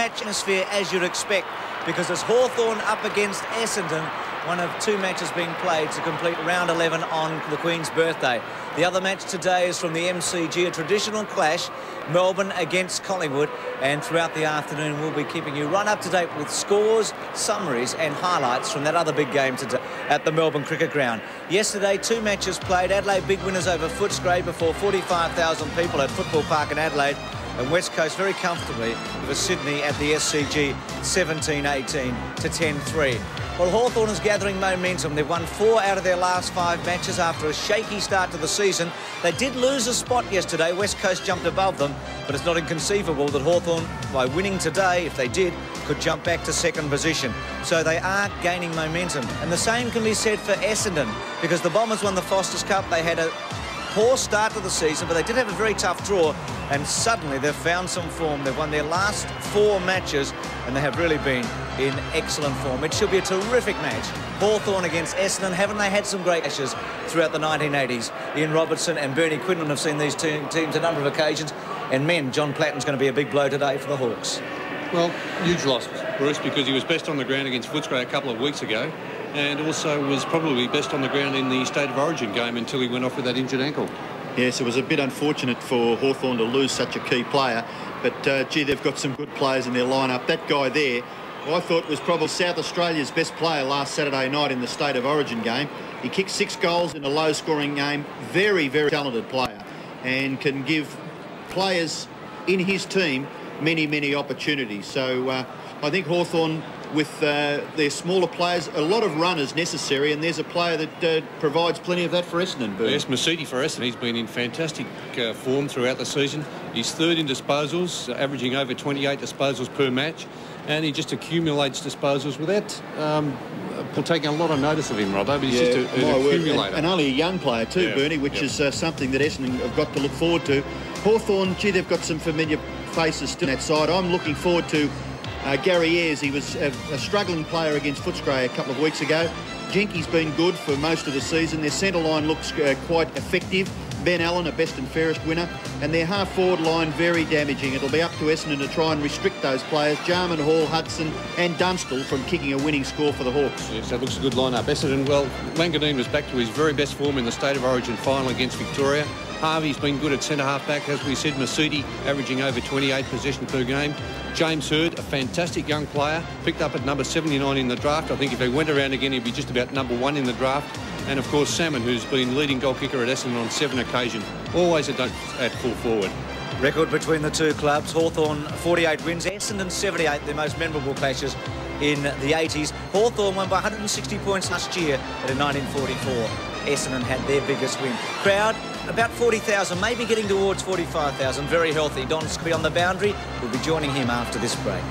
match atmosphere as you'd expect, because it's Hawthorn up against Essendon, one of two matches being played to complete round 11 on the Queen's birthday. The other match today is from the MCG, a traditional clash, Melbourne against Collingwood, and throughout the afternoon we'll be keeping you right up to date with scores, summaries and highlights from that other big game today at the Melbourne Cricket Ground. Yesterday, two matches played. Adelaide big winners over Footscray before 45,000 people at Football Park in Adelaide, and West Coast very comfortably over Sydney at the SCG 17-18 to 10-3. Well, Hawthorn is gathering momentum. They've won 4 out of their last 5 matches after a shaky start to the season. They did lose a spot yesterday. West Coast jumped above them, but it's not inconceivable that Hawthorn, by winning today, if they did, could jump back to second position. So they are gaining momentum. And the same can be said for Essendon, because the Bombers won the Foster's Cup. They had a poor start to the season, but they did have a very tough draw, and suddenly they've found some form. They've won their last 4 matches, and they have really been in excellent form. It should be a terrific match. Hawthorn against Essendon. Haven't they had some great matches throughout the 1980s? Ian Robertson and Bernie Quinlan have seen these two teams a number of occasions, and men, John Platten's going to be a big blow today for the Hawks. Well, huge loss, Bruce, because he was best on the ground against Footscray a couple of weeks ago, and also was probably best on the ground in the State of Origin game until he went off with that injured ankle. Yes, it was a bit unfortunate for Hawthorn to lose such a key player, but gee, they've got some good players in their lineup. That guy there, I thought was probably South Australia's best player last Saturday night in the State of Origin game. He kicked 6 goals in a low-scoring game. Very, very talented player, and can give players in his team many, many opportunities. So I think Hawthorn, with their smaller players, a lot of runners necessary, and there's a player that provides plenty of that for Essendon. Yes, Masidi for Essendon. He's been in fantastic form throughout the season. He's third in disposals, averaging over 28 disposals per match, and he just accumulates disposals without taking a lot of notice of him, Robbo, but he's just an accumulator. And only a young player too, Bernie, which is something that Essendon have got to look forward to. Hawthorn, gee, they've got some familiar faces to that side. I'm looking forward to Gary Ayres. He was a struggling player against Footscray a couple of weeks ago. Jenky's been good for most of the season. Their centre line looks quite effective. Ben Allen, a best and fairest winner. And their half-forward line, very damaging. It'll be up to Essendon to try and restrict those players, Jarman, Hall, Hudson and Dunstall, from kicking a winning score for the Hawks. Yes, that looks a good lineup. Essendon, well, Langadine was back to his very best form in the State of Origin final against Victoria. Harvey's been good at centre-half back, as we said. Masidi averaging over 28 possessions per game. James Hird, a fantastic young player, picked up at number 79 in the draft. I think if he went around again, he'd be just about number 1 in the draft. And, of course, Salmon, who's been leading goal kicker at Essendon on 7 occasions, always at full forward. Record between the two clubs. Hawthorn 48 wins, Essendon 78, their most memorable clashes in the 80s. Hawthorn won by 160 points last year at a 1944. Essendon had their biggest win. Crowd, about 40,000, maybe getting towards 45,000. Very healthy. Don Scobie on the boundary. We'll be joining him after this break.